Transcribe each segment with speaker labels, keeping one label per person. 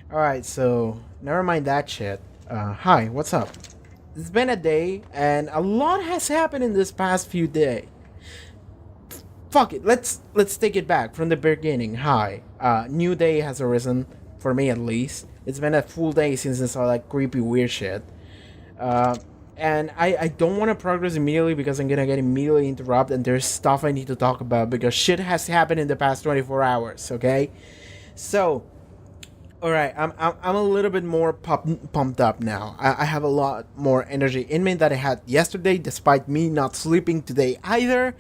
Speaker 1: Alright, so never mind that shit. Hi, what's up? It's been a day, and a lot has happened in this past few days. Fuck it, let's take it back from the beginning. Hi, new day has arisen for me at least. It's been a full day since I saw that creepy weird shit. Uh, and I don't want to progress immediately because I'm gonna get immediately interrupted, and there's stuff I need to talk about because shit has happened in the past 24 hours. Okay, so all right, I'm a little bit more pumped up now. I have a lot more energy in me than I had yesterday, despite me not sleeping today either.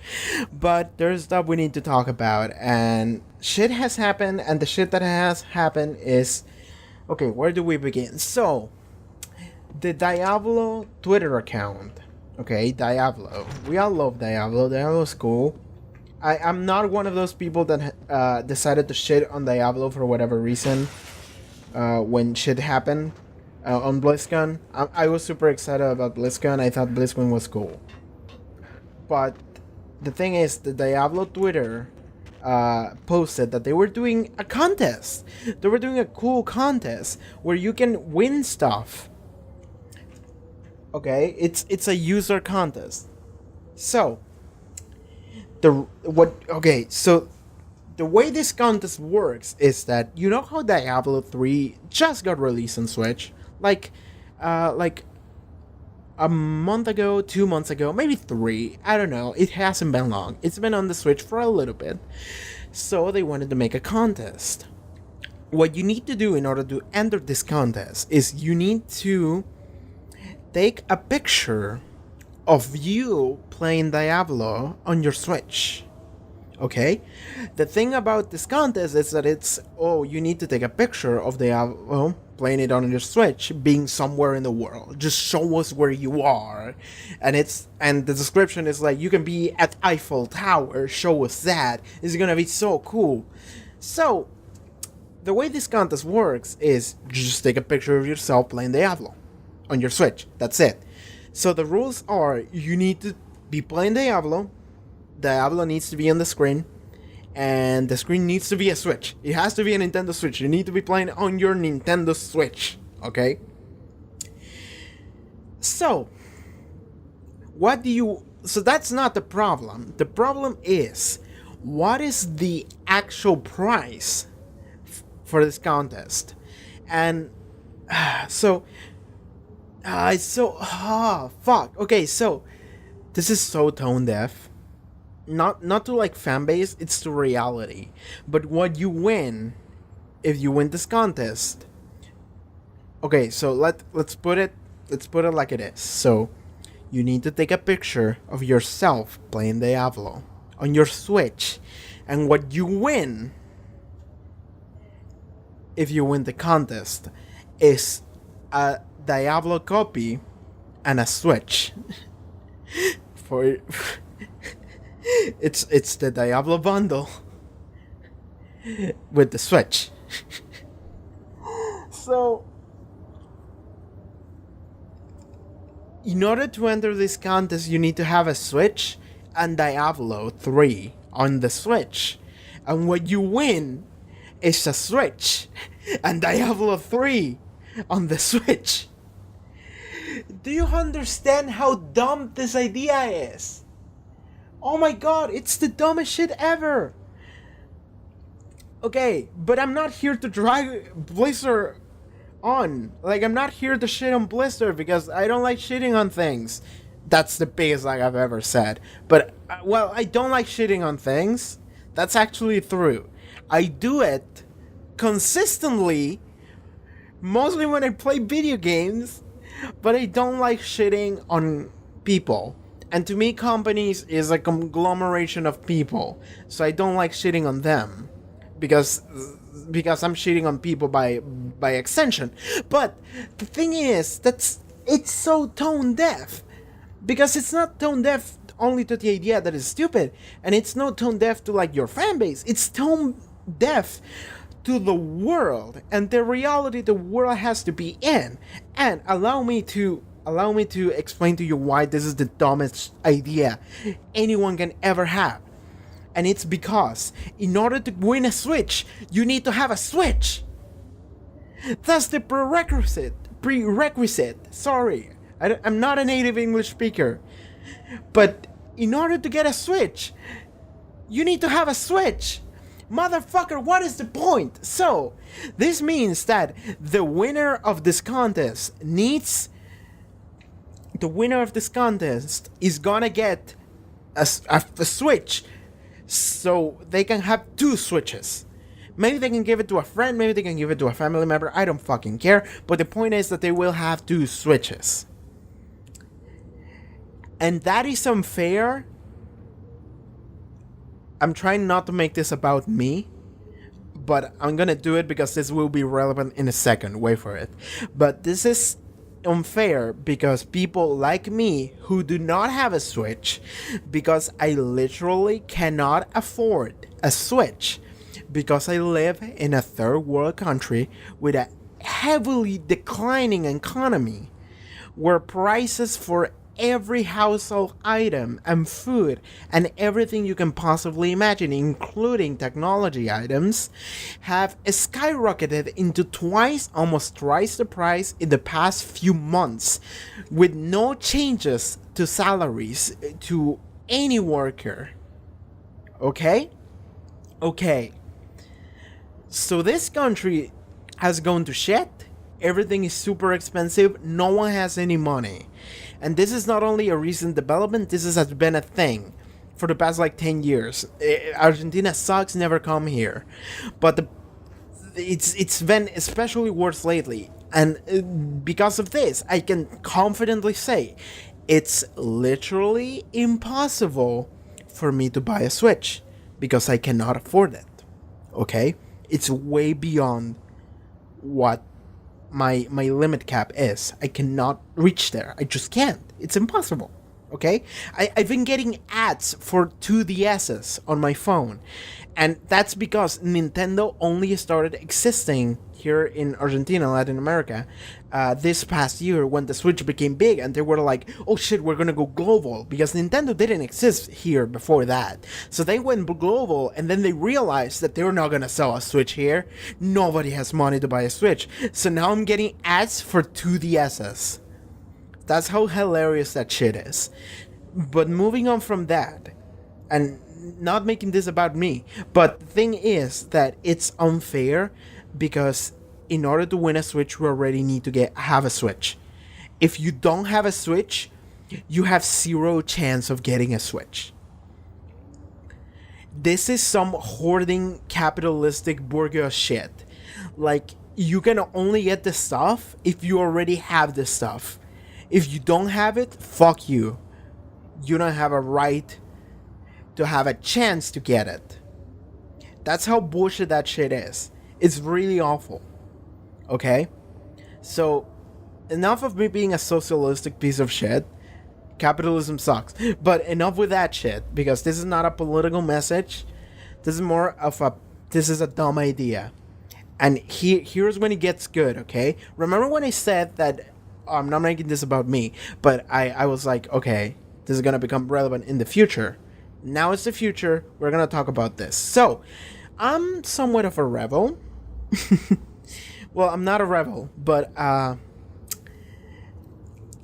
Speaker 1: But there's stuff we need to talk about, and shit has happened, and the shit that has happened is okay. Where do we begin? So, the Diablo Twitter account. Okay, Diablo. We all love Diablo. Diablo's cool. I'm not one of those people that decided to shit on Diablo for whatever reason when shit happened on BlizzCon. I was super excited about BlizzCon. I thought BlizzCon was cool. But the thing is, the Diablo Twitter posted that they were doing a contest. They were doing a cool contest where you can win stuff. Okay, it's a user contest. So the way this contest works is that you know how Diablo 3 just got released on Switch, like a month ago, 2 months ago, maybe three. I don't know. It hasn't been long. It's been on the Switch for a little bit, so they wanted to make a contest. What you need to do in order to enter this contest is you need to take a picture of you playing Diablo on your Switch. Okay? The thing about this contest is that you need to take a picture of Diablo playing it on your Switch, being somewhere in the world. Just show us where you are. And the description is like, you can be at Eiffel Tower, show us that. It's gonna be so cool. So, the way this contest works is you just take a picture of yourself playing Diablo on your Switch. That's it. So the rules are you need to be playing Diablo. Diablo needs to be on the screen, and the screen needs to be a Switch. It has to be a Nintendo Switch. You need to be playing on your Nintendo Switch. Okay? So, so that's not the problem. The problem is, what is the actual price for this contest? And fuck. Okay, so this is so tone deaf. Not to like fan base, it's to reality. But what you win if you win this contest. Okay, so let's put it like it is. So you need to take a picture of yourself playing Diablo on your Switch, and what you win if you win the contest is a Diablo copy and a Switch. For it's the Diablo bundle with the Switch. So, in order to enter this contest, you need to have a Switch and Diablo 3 on the Switch. And what you win is a Switch and Diablo 3 on the Switch. Do you understand how dumb this idea is? Oh my god, it's the dumbest shit ever! Okay, but I'm not here to drag Blizzard on. Like, I'm not here to shit on Blizzard because I don't like shitting on things. That's the biggest lie I've ever said. But, I don't like shitting on things. That's actually true. I do it consistently, mostly when I play video games, but I don't like shitting on people. And to me, companies is a conglomeration of people, so I don't like shitting on them, because I'm shitting on people by extension. But the thing is, it's so tone deaf, because it's not tone deaf only to the idea that it's stupid, and it's not tone deaf to like your fan base. It's tone deaf to the world and the reality the world has to be in. And allow me to explain to you why this is the dumbest idea anyone can ever have. And it's because in order to win a Switch, you need to have a Switch. That's the prerequisite. Sorry, I'm not a native English speaker. But in order to get a Switch, you need to have a Switch. Motherfucker, what is the point? So, this means that the winner of this contest is gonna get a Switch, so they can have 2 Switches. Maybe they can give it to a friend, maybe they can give it to a family member, I don't fucking care. But the point is that they will have 2 Switches. And that is unfair. I'm trying not to make this about me, but I'm gonna do it because this will be relevant in a second. Wait for it. But this is unfair because people like me who do not have a Switch, because I literally cannot afford a Switch, because I live in a third world country with a heavily declining economy, where prices for every household item and food and everything you can possibly imagine, including technology items, have skyrocketed into almost twice the price in the past few months, with no changes to salaries to any worker. Okay? Okay. So this country has gone to shit. Everything is super expensive. No one has any money. And this is not only a recent development, this has been a thing for the past like 10 years. Argentina sucks, never come here. But it's been especially worse lately. And because of this, I can confidently say it's literally impossible for me to buy a Switch because I cannot afford it. Okay? It's way beyond what my limit cap is. I cannot reach there. I just can't. It's impossible. Okay? I've been getting ads for 2DSs on my phone. And that's because Nintendo only started existing here in Argentina, Latin America, this past year when the Switch became big, and they were like, oh shit, we're gonna go global, because Nintendo didn't exist here before that. So they went global, and then they realized that they were not gonna sell a Switch here. Nobody has money to buy a Switch. So now I'm getting ads for 2DSs. That's how hilarious that shit is. But moving on from that, and not making this about me, but the thing is that it's unfair because in order to win a Switch, you already need to have a Switch. If you don't have a Switch, you have 0 chance of getting a Switch. This is some hoarding capitalistic bourgeois shit. Like, you can only get the stuff if you already have the stuff. If you don't have it, fuck you. You don't have a right to have a chance to get it. That's how bullshit that shit is. It's really awful. Okay? So, enough of me being a socialistic piece of shit. Capitalism sucks. But enough with that shit, because this is not a political message. This is a dumb idea. And here's when it gets good, okay? Remember when I said that I'm not making this about me, but I was like, okay, this is gonna become relevant in the future. Now it's the future. We're gonna talk about this. So, I'm somewhat of a rebel. Well, I'm not a rebel, but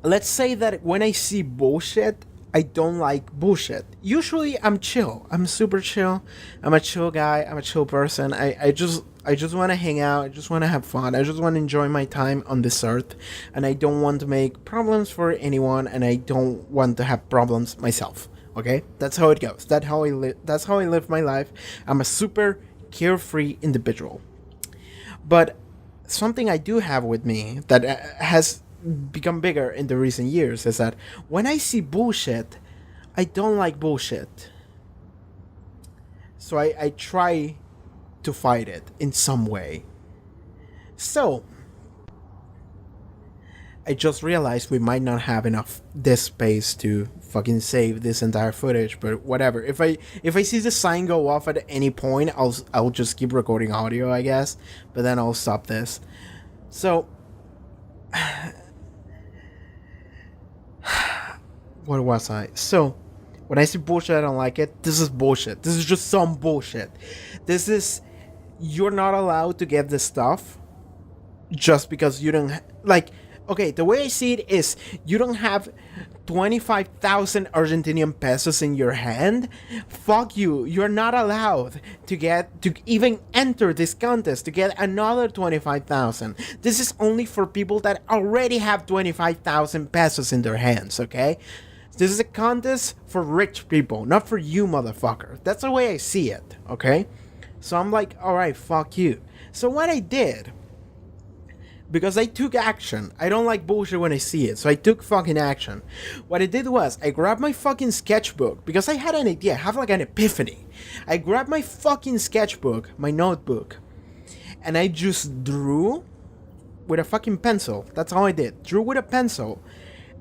Speaker 1: let's say that when I see bullshit, I don't like bullshit. Usually, I'm chill. I'm super chill. I'm a chill guy. I'm a chill person. I just want to hang out. I just want to have fun. I just want to enjoy my time on this earth, and I don't want to make problems for anyone, and I don't want to have problems myself. Okay, that's how it goes. That's how I live my life. I'm a super carefree individual. But something I do have with me that has become bigger in the recent years is that when I see bullshit, I don't like bullshit. So I try to fight it in some way. So I just realized we might not have enough disk space to fucking save this entire footage, but whatever. If I see the sign go off at any point, I'll just keep recording audio, I guess, but then I'll stop this. So what was I? So when I see bullshit, I don't like it. This is bullshit. This is just some bullshit. You're not allowed to get this stuff. just because you don't like. Okay, the way I see it is you don't have 25,000 Argentinian pesos in your hand. Fuck you. You're not allowed to even enter this contest to get another 25,000. This is only for people that already have 25,000 pesos in their hands, okay? This is a contest for rich people, not for you, motherfucker. That's the way I see it, okay? So I'm like, alright, fuck you. So what I did, because I took action. I don't like bullshit when I see it, so I took fucking action. What I did was, I grabbed my fucking sketchbook, because I had an idea, I have like an epiphany. I grabbed my fucking sketchbook, my notebook, and I just drew with a fucking pencil. That's all I did. Drew with a pencil,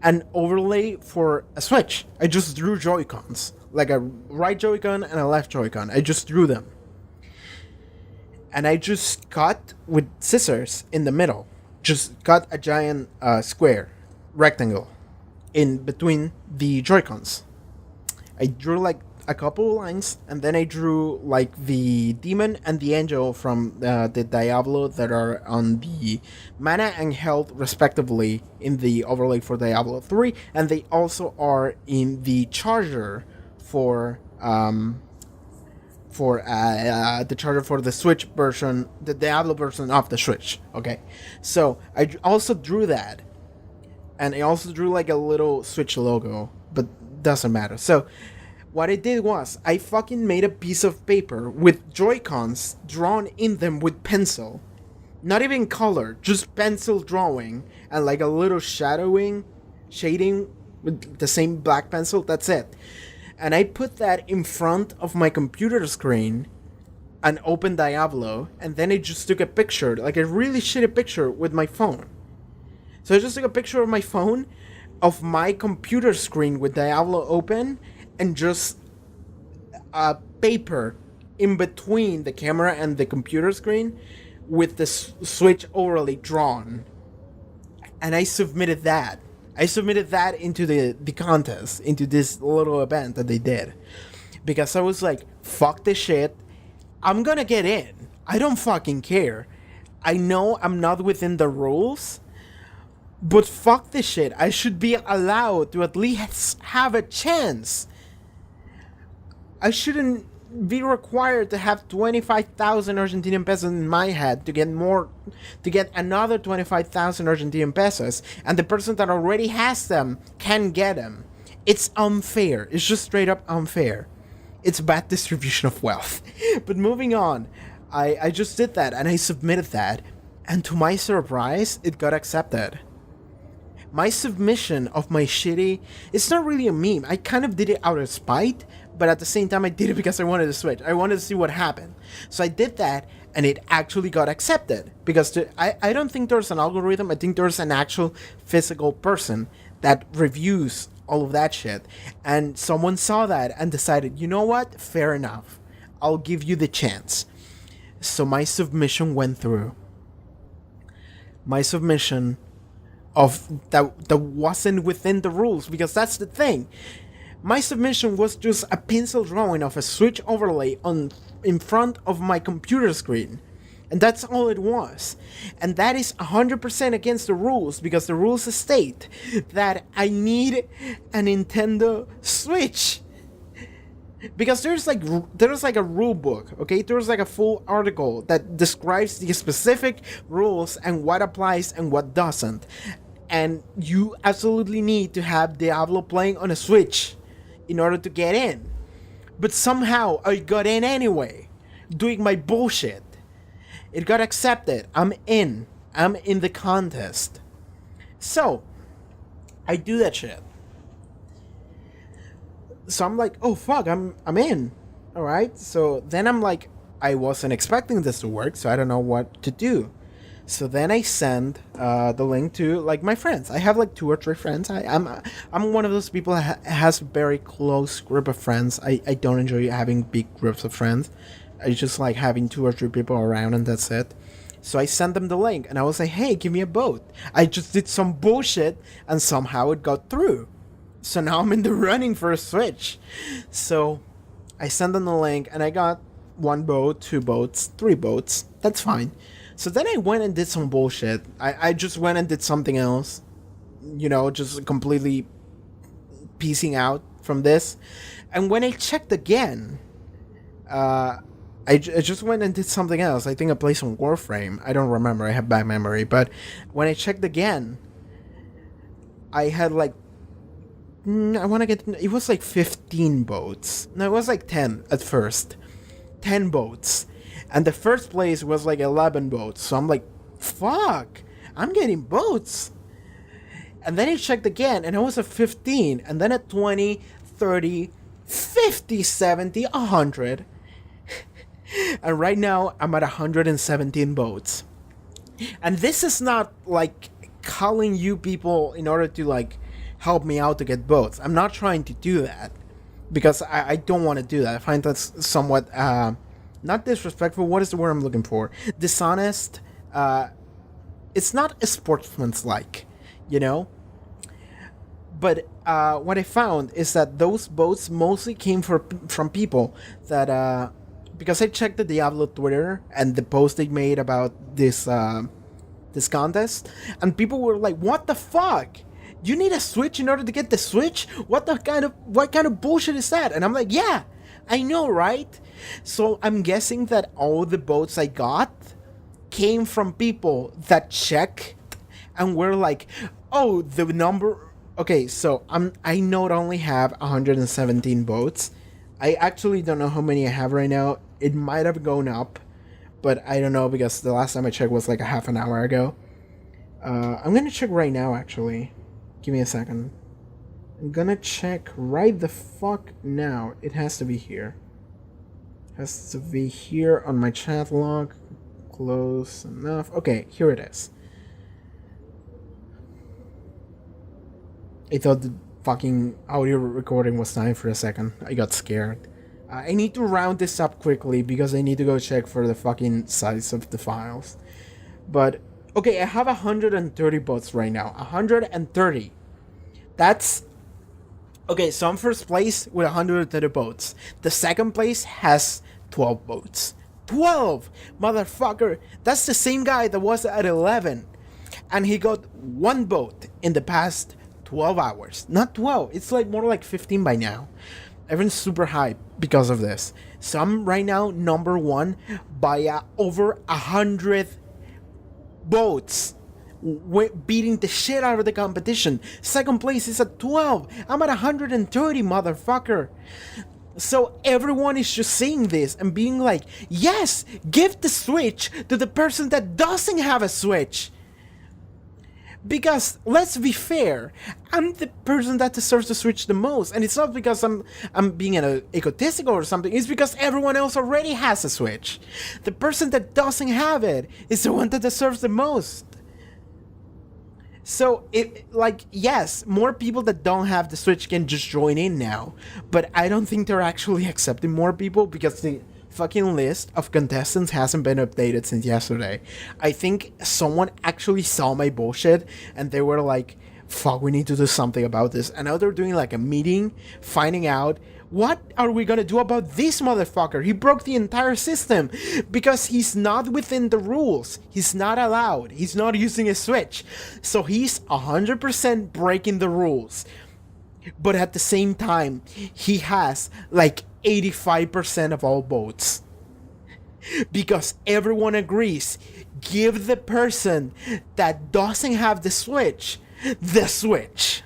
Speaker 1: an overlay for a Switch. I just drew Joy-Cons, like a right Joy-Con and a left Joy-Con. I just drew them. And I just cut with scissors in the middle. Just cut a giant square, rectangle, in between the Joy-Cons. I drew like a couple of lines, and then I drew like the demon and the angel from the Diablo that are on the mana and health respectively in the overlay for Diablo 3, and they also are in the charger for the charger for the Switch version, the Diablo version of the Switch. Okay, so I also drew that, and I also drew like a little Switch logo, but doesn't matter. So what I did was I fucking made a piece of paper with Joy-Cons drawn in them with pencil, not even color, just pencil drawing, and like a little shading with the same black pencil. That's it. And I put that in front of my computer screen and opened Diablo, and then I just took a picture, like a really shitty picture with my phone. So I just took a picture of my phone, of my computer screen with Diablo open, and just a paper in between the camera and the computer screen with the Switch overlay drawn. And I submitted that. Into the contest, into this little event that they did. Because I was like, fuck this shit. I'm gonna get in. I don't fucking care. I know I'm not within the rules, but fuck this shit. I should be allowed to at least have a chance. I shouldn't be required to have 25,000 Argentinian pesos in my head to get another 25,000 Argentinian pesos, and the person that already has them can get them. It's unfair. It's just straight up unfair. It's bad distribution of wealth. But moving on, I just did that, and I submitted that, and to my surprise, it got accepted. My submission of my shitty... It's not really a meme. I kind of did it out of spite, but at the same time I did it because I wanted to switch. I wanted to see what happened. So I did that, and it actually got accepted. Because I don't think there's an algorithm. I think there's an actual physical person that reviews all of that shit. And someone saw that and decided, you know what? Fair enough. I'll give you the chance. So my submission went through. My submission of that wasn't within the rules, because that's the thing. My submission was just a pencil drawing of a Switch overlay in front of my computer screen, and that's all it was. And that is 100% against the rules, because the rules state that I need a Nintendo Switch. Because there's like a rule book, okay? There's like a full article that describes the specific rules and what applies and what doesn't. And you absolutely need to have Diablo playing on a Switch in order to get in. But somehow I got in anyway, doing my bullshit. It got accepted. I'm in. I'm in the contest. So, I do that shit. So I'm like, oh fuck, I'm in. Alright, so then I'm like, I wasn't expecting this to work, so I don't know what to do. So then I send the link to like my friends. I have like 2 or 3 friends. I'm one of those people that has a very close group of friends. I don't enjoy having big groups of friends. I just like having 2 or 3 people around, and that's it. So I sent them the link, and I was like, hey, give me a vote. I just did some bullshit, and somehow it got through. So now I'm in the running for a Switch. So I sent them the link, and I got 1 vote, 2 votes, 3 votes. That's fine. So then I went and did some bullshit. I just went and did something else. Just completely piecing out from this. And when I checked again, I just went and did something else. I think I played some Warframe. I don't remember. I have bad memory. But when I checked again, I had like... I want to get... It was like 15 boats. No, it was like 10 at first. 10 boats. And the first place was like 11 boats. So I'm like, fuck, I'm getting boats. And then I checked again, and I was at 15. And then at 20, 30, 50, 70, 100. And right now, I'm at 117 boats. And this is not like calling you people in order to like help me out to get boats. I'm not trying to do that. Because I don't want to do that. I find that's somewhat... not disrespectful. What is the word I'm looking for? Dishonest. It's not a sportsman's-like, But what I found is that those boats mostly came from people that... because I checked the Diablo Twitter and the post they made about this contest, and people were like, "What the fuck? You need a Switch in order to get the Switch? What kind of bullshit is that?" And I'm like, "Yeah, I know, right?" So I'm guessing that all the boats I got came from people that checked and were like, "Oh, the number." Okay, so I not only have 117 boats. I actually don't know how many I have right now. It might have gone up, but I don't know because the last time I checked was like a half an hour ago. I'm gonna check right now, actually. Give me a second. I'm gonna check right the fuck now. It has to be here. Has to be here on my chat log. Close enough. Okay, here it is. I thought the fucking audio recording was time for a second. I got scared. I need to round this up quickly because I need to go check for the fucking size of the files. But, okay, I have 130 boats right now. 130. That's... Okay, so I'm first place with 130 boats. The second place has 12 boats. 12! Motherfucker! That's the same guy that was at 11. And he got one boat in the past 12 hours. Not 12. It's like more like 15 by now. Everyone's super hyped because of this. So I'm right now number one by over 100 boats. Beating the shit out of the competition. Second place is at 12. I'm at 130, motherfucker. So everyone is just saying this and being like, yes, give the Switch to the person that doesn't have a Switch. Because, let's be fair, I'm the person that deserves the Switch the most. And it's not because I'm being an egotistical or something. It's because everyone else already has a Switch. The person that doesn't have it is the one that deserves the most. So, yes, more people that don't have the Switch can just join in now. But I don't think they're actually accepting more people because the fucking list of contestants hasn't been updated since yesterday. I think someone actually saw my bullshit and they were like, fuck, we need to do something about this. And now they're doing like a meeting, finding out what are we gonna do about this motherfucker? He broke the entire system because he's not within the rules. He's not allowed. He's not using a Switch. So he's 100% breaking the rules. But at the same time, he has like 85% of all votes. Because everyone agrees, give the person that doesn't have the Switch the Switch.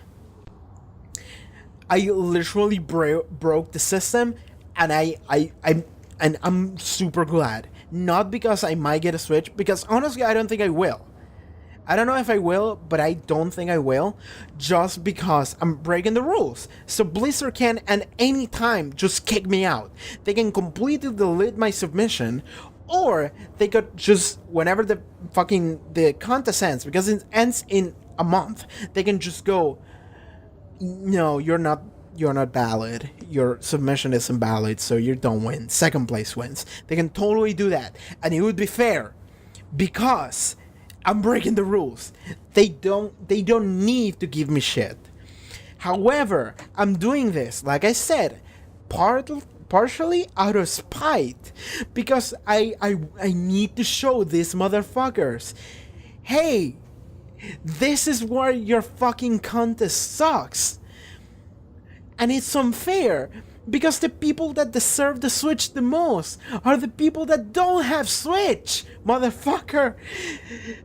Speaker 1: I literally broke the system, and I'm super glad. Not because I might get a Switch, because honestly I don't think I will. I don't know if I will, but I don't think I will, just because I'm breaking the rules. So Blizzard can at any time just kick me out. They can completely delete my submission, or they could just, whenever the contest ends, because it ends in a month, they can just go, no, you're not valid. Your submission isn't valid, so you don't win. Second place wins. They can totally do that, and it would be fair, because I'm breaking the rules. They don't need to give me shit. However, I'm doing this, like I said, partially out of spite, because I need to show these motherfuckers, hey, this is where your fucking contest sucks. And it's unfair, because the people that deserve the Switch the most are the people that don't have Switch, motherfucker.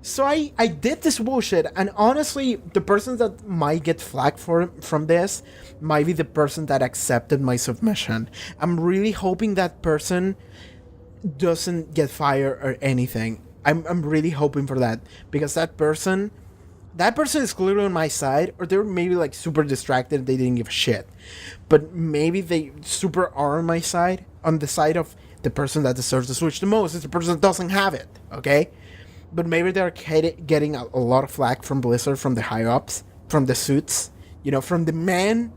Speaker 1: So I did this bullshit, and honestly, the person that might get flack from this might be the person that accepted my submission. I'm really hoping that person doesn't get fired or anything. I'm really hoping for that, because that person is clearly on my side, or they're maybe like super distracted, they didn't give a shit. But maybe they super are on my side, on the side of the person that deserves the Switch the most is the person that doesn't have it, okay? But maybe they're getting a lot of flack from Blizzard, from the high-ups, from the suits, from the men.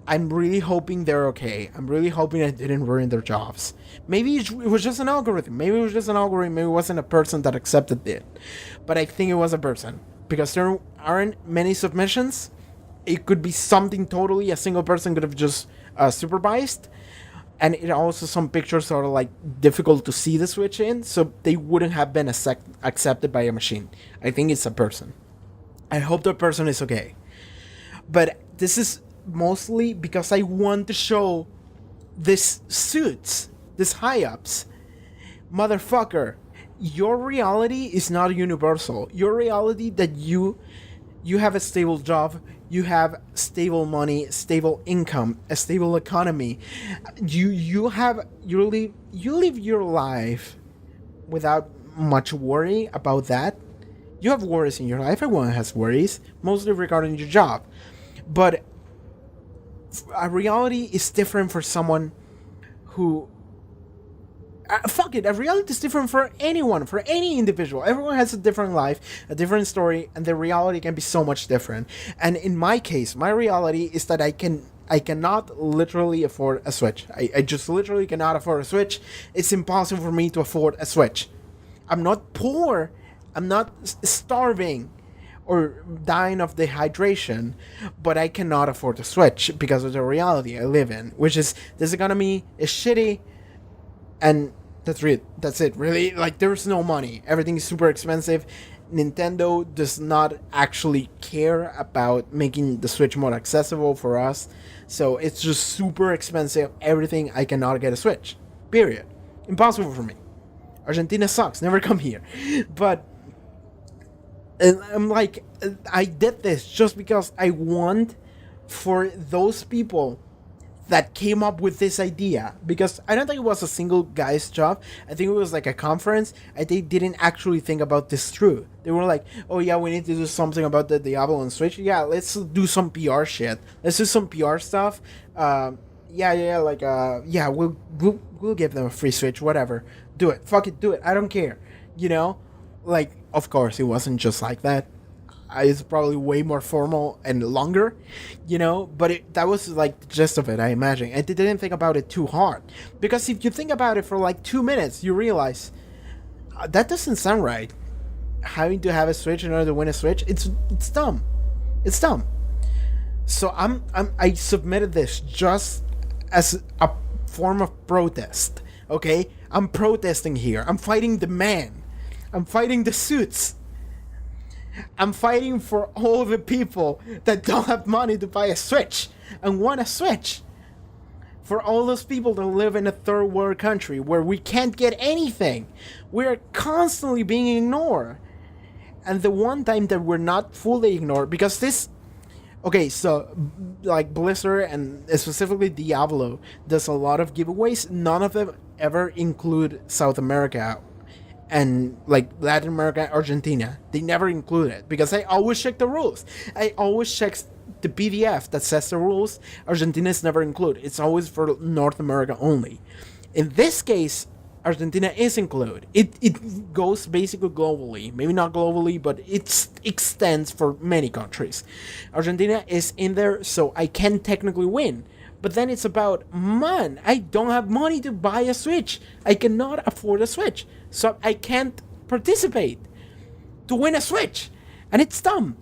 Speaker 1: I'm really hoping they're okay. I'm really hoping I didn't ruin their jobs. Maybe it was just an algorithm. Maybe it wasn't a person that accepted it. But I think it was a person. Because there aren't many submissions. It could be something totally a single person could have just supervised. And it also, some pictures are like difficult to see the Switch in, so they wouldn't have been accepted by a machine. I think it's a person. I hope the person is okay. But this is mostly because I want to show this suits, this high-ups. Motherfucker, your reality is not universal. Your reality that you have a stable job, you have stable money, stable income, a stable economy. You live your life without much worry about that. You have worries in your life. Everyone has worries, mostly regarding your job. But a reality is different for someone who... fuck it, a reality is different for anyone, for any individual. Everyone has a different life, a different story, and the reality can be so much different. And in my case, my reality is that I cannot literally afford a Switch. I just literally cannot afford a Switch. It's impossible for me to afford a Switch. I'm not poor. I'm not starving or dying of dehydration, but I cannot afford a Switch because of the reality I live in, which is this economy is shitty, and that's it. Really, like, there's no money. Everything is super expensive. Nintendo does not actually care about making the Switch more accessible for us, so it's just super expensive. Everything, I cannot get a Switch. Period. Impossible for me. Argentina sucks. Never come here. But I'm like, I did this just because I want for those people that came up with this idea, because I don't think it was a single guy's job. I think it was like a conference, and they didn't actually think about this through. They were like, oh yeah, we need to do something about the Diablo on Switch. Yeah, let's do some PR shit. Let's do some PR stuff. We'll give them a free Switch, whatever. Do it. Fuck it, do it. I don't care. Like, of course, it wasn't just like that. It's probably way more formal and longer, but that was like the gist of it, I imagine. And they didn't think about it too hard. Because if you think about it for like 2 minutes, you realize that doesn't sound right. Having to have a Switch in order to win a Switch, it's dumb. It's dumb. So I submitted this just as a form of protest, okay? I'm protesting here. I'm fighting the man. I'm fighting the suits. I'm fighting for all the people that don't have money to buy a Switch and want a Switch. For all those people that live in a third world country where we can't get anything. We're constantly being ignored. And the one time that we're not fully ignored, because this... Okay, so, like, Blizzard and specifically Diablo does a lot of giveaways. None of them ever include South America and like Latin America, Argentina. They never include it because I always check the rules. I always check the PDF that says the rules. Argentina is never included. It's always for North America only. In this case, Argentina is included. It goes basically globally. Maybe not globally, but it extends for many countries. Argentina is in there, so I can technically win. But then it's about, man, I don't have money to buy a Switch. I cannot afford a Switch. So I can't participate to win a Switch. And it's dumb.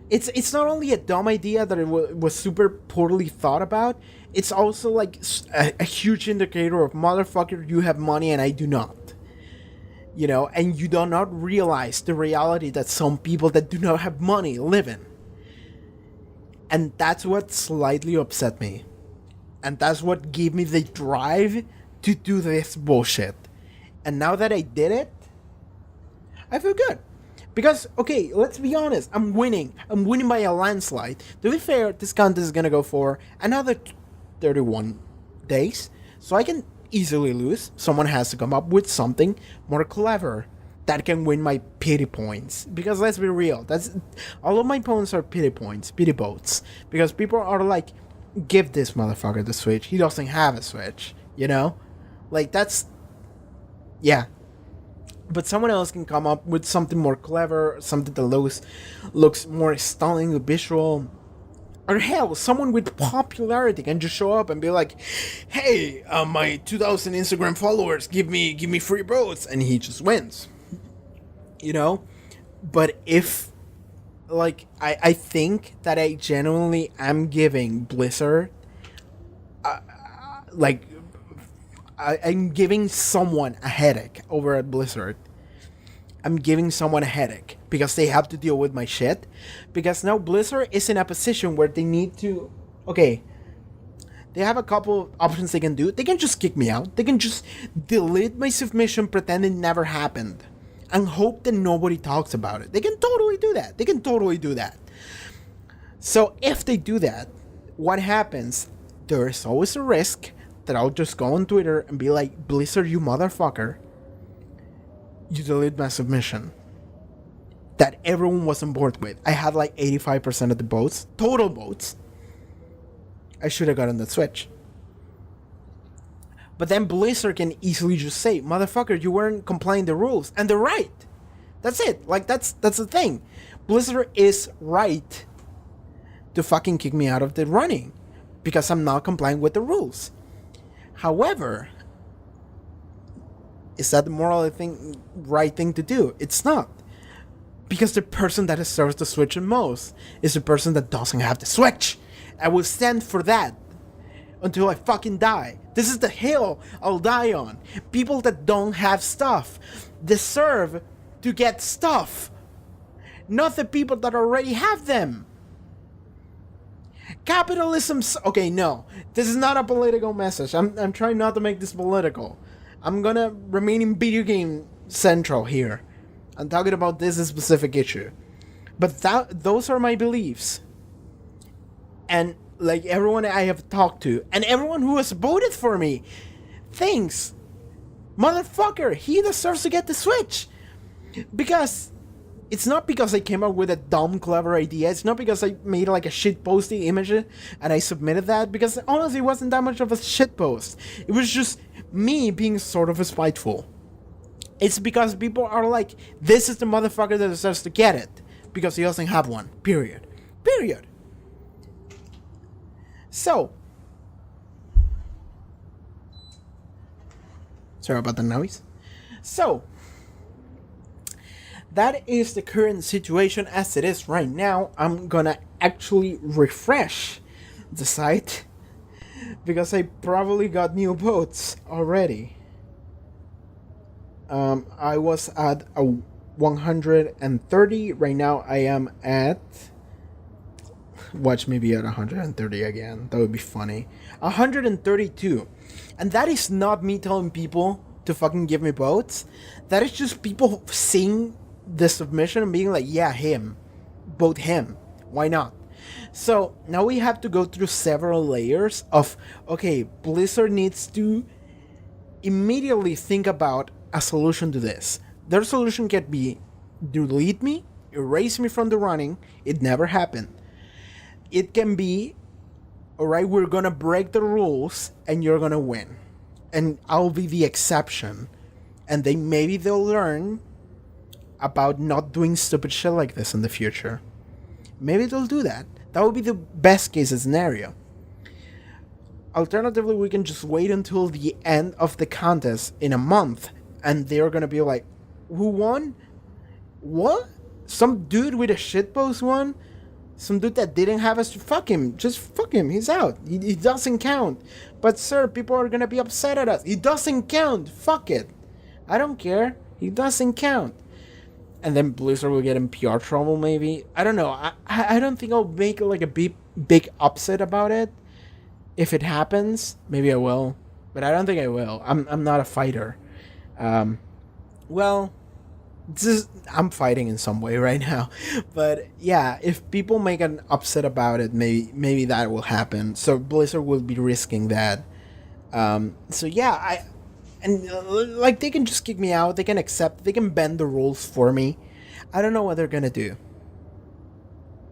Speaker 1: It's not only a dumb idea that it was super poorly thought about. It's also like a huge indicator of motherfucker, you have money and I do not. You know, and you do not realize the reality that some people that do not have money live in. And that's what slightly upset me. And that's what gave me the drive to do this bullshit. And now that I did it, I feel good. Because, okay, let's be honest, I'm winning. I'm winning by a landslide. To be fair, this contest is gonna go for another 31 days. So I can easily lose. Someone has to come up with something more clever that can win my pity points. Because let's be real, that's all of my points are pity points, pity votes. Because people are like, give this motherfucker the Switch. He doesn't have a Switch, you know? Like, that's... yeah. But someone else can come up with something more clever, something that looks more stunning, visual. Or hell, someone with popularity can just show up and be like, hey, my 2,000 Instagram followers, give me free votes, and he just wins. You know? But if, like, I think that I genuinely am giving Blizzard, I'm giving someone a headache over at Blizzard. I'm giving someone a headache because they have to deal with my shit. Because now Blizzard is in a position where they need to... okay, they have a couple of options they can do. They can just kick me out. They can just delete my submission, pretend it never happened, and hope that nobody talks about it. They can totally do that. So if they do that, what happens? There's always a risk that I'll just go on Twitter and be like, Blizzard, you motherfucker, you delete my submission that everyone was on board with. I had like 85% of the votes, total votes. I should have gotten the Switch. But then Blizzard can easily just say, motherfucker, you weren't complying the rules. And they're right. That's it. Like, that's the thing. Blizzard is right to fucking kick me out of the running because I'm not complying with the rules. However, is that the right thing to do? It's not. Because the person that deserves the Switch the most is the person that doesn't have the Switch. I will stand for that until I fucking die. This is the hill I'll die on. People that don't have stuff deserve to get stuff, not the people that already have them. Capitalism's... okay, no. This is not a political message. I'm trying not to make this political. I'm gonna remain in video game central here. I'm talking about this specific issue. But those are my beliefs. And like everyone I have talked to, and everyone who has voted for me, thinks, motherfucker, he deserves to get the Switch. Because... it's not because I came up with a dumb, clever idea. It's not because I made like a shitposting image and I submitted that. Because honestly, it wasn't that much of a shitpost. It was just me being sort of spiteful. It's because people are like, this is the motherfucker that deserves to get it. Because he doesn't have one. Period. Period. So. Sorry about the noise. So. That is the current situation as it is right now. I'm gonna actually refresh the site because I probably got new votes already. I was at a 130. Right now I am at... watch me be at 130 again. That would be funny. 132. And that is not me telling people to fucking give me votes. That is just people seeing the submission and being like, yeah, him. Vote him. Why not? So now we have to go through several layers of, okay, Blizzard needs to immediately think about a solution to this. Their solution can be delete me, erase me from the running. It never happened. It can be, alright, we're gonna break the rules and you're gonna win. And I'll be the exception. And maybe they'll learn about not doing stupid shit like this in the future. Maybe they'll do that. That would be the best case scenario. Alternatively, we can just wait until the end of the contest in a month, and they're gonna be like, who won? What? Some dude with a shitpost won? Some dude that didn't have us, fuck him. Just fuck him. He's out. He doesn't count. But sir, people are gonna be upset at us. He doesn't count. Fuck it. I don't care. He doesn't count. And then Blizzard will get in PR trouble, maybe. I don't know. I don't think I'll make like a big upset about it. If it happens, maybe I will. But I don't think I will. I'm not a fighter. Well, I'm fighting in some way right now. But yeah, if people make an upset about it, maybe that will happen. So Blizzard will be risking that. So yeah, like they can just kick me out. They can accept. They can bend the rules for me. I don't know what they're gonna do.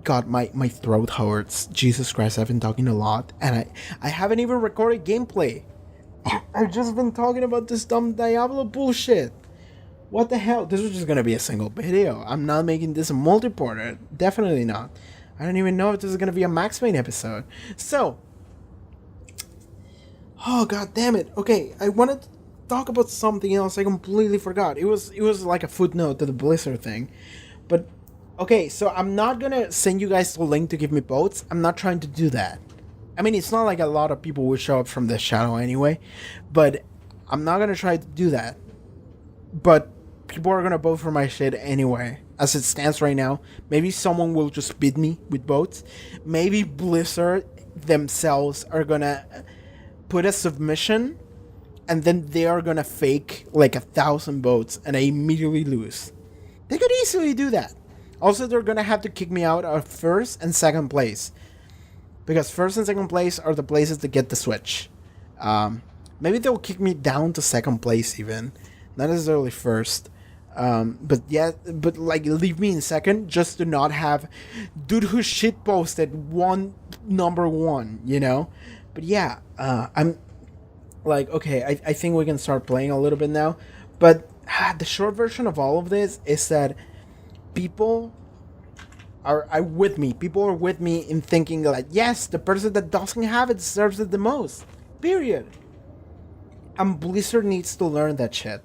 Speaker 1: God, my throat hurts. Jesus Christ, I've been talking a lot, and I haven't even recorded gameplay. I've just been talking about this dumb Diablo bullshit. What the hell? This was just gonna be a single video. I'm not making this a multi-porter. Definitely not. I don't even know if this is gonna be a Max Payne episode. So, oh god damn it. Okay, I wanted to talk about something else. I completely forgot. It was like a footnote to the Blizzard thing. But okay, so I'm not gonna send you guys the link to give me votes. I'm not trying to do that. I mean, it's not like a lot of people will show up from this channel anyway, but I'm not gonna try to do that. But people are gonna vote for my shit anyway. As it stands right now, maybe someone will just beat me with votes. Maybe Blizzard themselves are gonna put a submission, and then they are gonna fake like 1,000 votes, and I immediately lose. They could easily do that. Also, they're gonna have to kick me out of first and second place, because first and second place are the places that get the Switch. Maybe they'll kick me down to second place even, not necessarily first. But like leave me in second just to not have dude who shit posted number one, you know? But yeah, I'm like, okay, I think we can start playing a little bit now. But the short version of all of this is that people are with me. People are with me in thinking like, yes, the person that doesn't have it deserves it the most. Period. And Blizzard needs to learn that shit.